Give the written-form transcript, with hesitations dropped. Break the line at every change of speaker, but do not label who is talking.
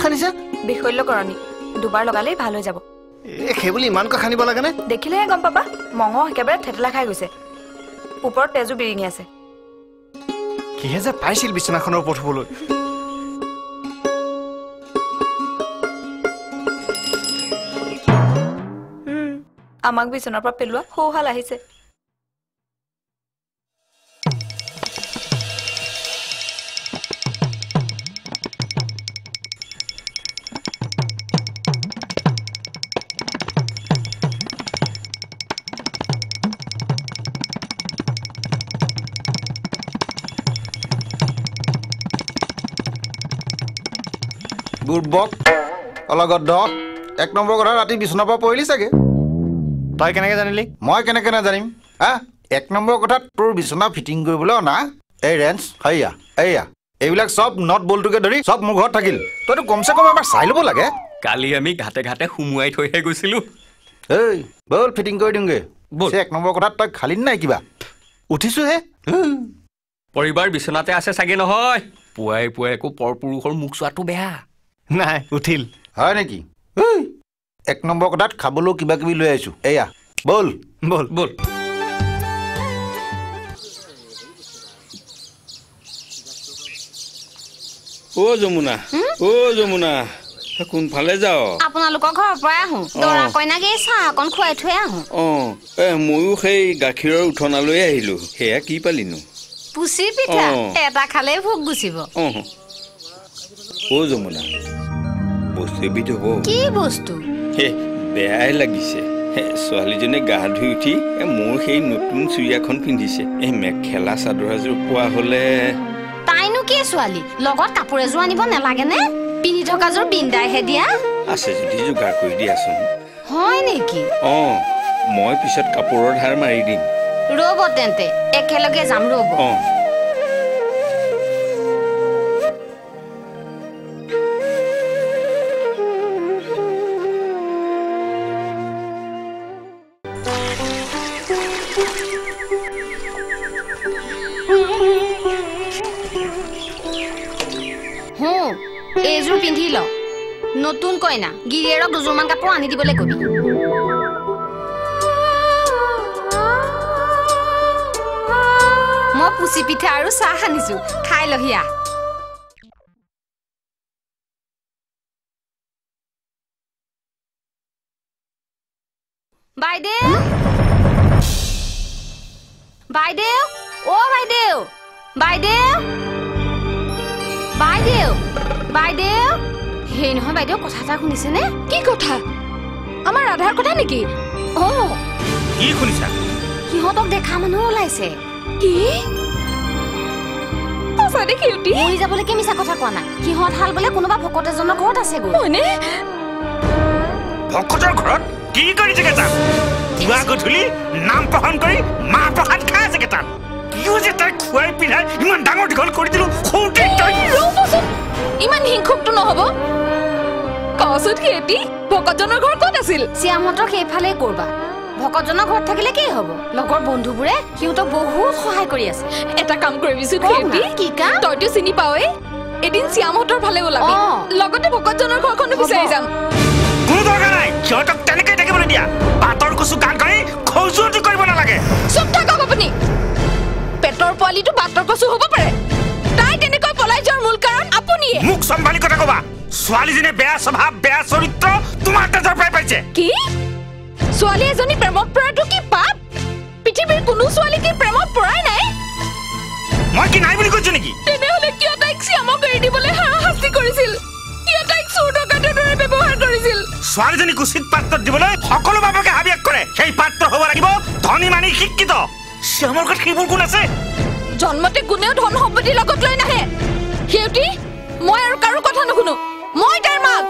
খানিছা
বিশল্যকৰণী দুবাৰ লগালেই ভাল হৈ যাব
সেইবুলি ইমানকৈ খানিব লাগে নে
দেখিলেহে গম পাবা মঙহ একেবাৰে থেতেলা খাই গৈছে ওপৰত তেজু বিৰিঙি আছে
কিহে যে পাইছিল বিছনাখনৰ ওপৰত শুবলৈ
আমাক বিছনাৰ পৰা পেলোৱা সৌহাল আহিছে
বুৰ্বক অলগদ্ধ এক নম্বৰ কথা ৰাতি বিছনাৰ পৰা পৰিলি চাগে
তই কেনেকৈ জানিলি
মই কেনেকৈ নাজানিম হা এক নম্বৰ কথাত তোৰ বিছনা ফিটিং কৰিবলৈ অনা এই ৰেঞ্চ হেয়া এয়া এইবিলাক চব নট বলটোকে ধৰি চব মোৰ ঘৰত থাকিল তইতো কমচে কম এবাৰ চাই ল'ব লাগে
কালি আমি ঘাটে ঘাটে সুমুৱাই থৈহে গৈছিলোঁ
এই বল ফিটিং কৰি দিওঁগৈ এক নম্বৰ কথাত তই খালি নাই কিবা
উঠিছোহে
পৰিবাৰ বিচনাতে আছে চাগে নহয় পুৱাই পুৱাই একো পৰপুৰুষৰ মুখ চোৱাটো বেয়া
নাই উঠিল
হয় নেকি এক নম্বৰ কথাত খাবলৈও কিবা কিবি লৈ আহিছোঁ এয়া বল
বল
বল
যমুনা কোনফালে যাও
আপোনালোকৰ ঘৰৰ পৰা আহোঁ দৰা কইনাক এই চাহ অকণ খুৱাই থৈ আহোঁ
ময়ো সেই গাখীৰৰ উঠনালৈ আহিলো সেয়া কি পালিনো
পুচি পিঠা এটা খালেই ভোক গুচিব
যমুনা বস্তু এবিধ হ'ব
কি বস্তু
বেয়াই লাগিছে ছোৱালীজনী গা ধুই উঠি মোৰ সেই নতুন চুৰিয়াখন পিন্ধিছে এই মেখেলা চাদৰ এযোৰ পোৱা হলে
তাইনো কি ছোৱালী লগত কাপোৰ এযোৰ আনিব নালাগে নে পিন্ধি থকাযোৰ বিন্দাইহে দিয়া
আছে যদি যোগাৰ কৰি দিয়াচোন
হয় নেকি
মই পিছত কাপোৰৰ ধাৰ মাৰি দিম
ৰ'ব তেন্তে একেলগে যাম ৰ'ব এইযোৰ পিন্ধি ল নতুন কইনা গিৰিয়েৰক দুযোৰমান কাপোৰ আনি দিবলৈ কবি মই পুচি পিঠা আৰু চাহ আনিছো খাই লহিয়া বাইদেউ বাইদেউ বাইদেউ বাইদেউ বাইদেউ বাইদেউ হে নহয় বাইদেউ কথা এটা শুনিছেনে কি কথা আমাৰ ৰাধাৰ কথা নেকি
কি শুনিছা
সিহঁতক দেখা মানুহ ওলাইছে
কি সঁচানে কিউটি
মৰি যাবলৈকে মিছা কথা কোৱা নাই সিহঁত হাল বোলে কোনোবা ভকত এজনৰ ঘৰত আছে গৈ
হয়নে
ভকতৰ ঘৰত কি কৰিছে কেইটা কিবা গধূলি নাম প্ৰসংগ কৰি মাহ প্ৰসাদ খাই আছে কেইটা কিয় যে তাই খুৱাই পিন্ধাই ইমান ডাঙৰ দীঘল কৰি দিলো সৰুতে
ইমান হিংসুকটো নহব কচোন কেটি ভকতজনৰ ঘৰ ক'ত আছিল
শ্যামহঁতৰ সেইফালে কৰবা ভকতজনৰ ঘৰত থাকিলে কি হ'ব লগৰ বন্ধুবোৰে সিহঁতক বহুত সহায় কৰি আছে
এটা কাম কৰিবিচোন কেটি
কি কাম
তইতো চিনি পাৱই এদিন শ্যামহঁতৰ ফালে ওলাবি লগতে ভকতজনৰ ঘৰখনো বিচাৰি যাম
কোনো দৰকাৰ নাই সিহঁতক তেনেকৈ থাকিবলৈ দিয়া পাতৰ কচু গান কৰি খজুৱতি কৰিব নালাগে
চুপ থাকক আপুনি পেটৰ পোৱালিটো বাটৰ কচু হ'ব পাৰে তাই তেনেকৈ পলাই যোৱাৰ মূল কাৰণ আপুনিয়ে
মুখ চম্ভালি কথা কবা ছোৱালীজনী বেয়া স্বভাৱ বেয়া চৰিত্ৰ তোমাৰ তেজৰ পৰাই পাইছে
কি ছোৱালী এজনী প্ৰেমত পৰাটো কি পাপ পৃথিৱীৰ কোনো ছোৱালী কি প্ৰেমত পৰাই নাই
মই কি নাই বুলি কৈছো নেকি
তেনেহ'লে কিয় তাইক শ্যামক এৰি দিবলৈ হাৰাশাস্তি কৰিছিল কিয় তাইক চোৰ ডকাইতৰ দৰে ব্যৱহাৰ কৰিছিল
ছোৱালীজনীক উচিত পাত্ৰত দিবলৈ সকলো বাপকে হাবিয়াস কৰে সেই পাত্ৰ হ'ব লাগিব ধনী মানি শিক্ষিত শ্যামৰ ঘৰত সেইবোৰ গুণ আছে
জন্মতে কোনেও ধন সম্পত্তি লগত লৈ নাহে সিহঁতি মই আৰু কাৰো কথা নুশুনো মই তাইৰ মাক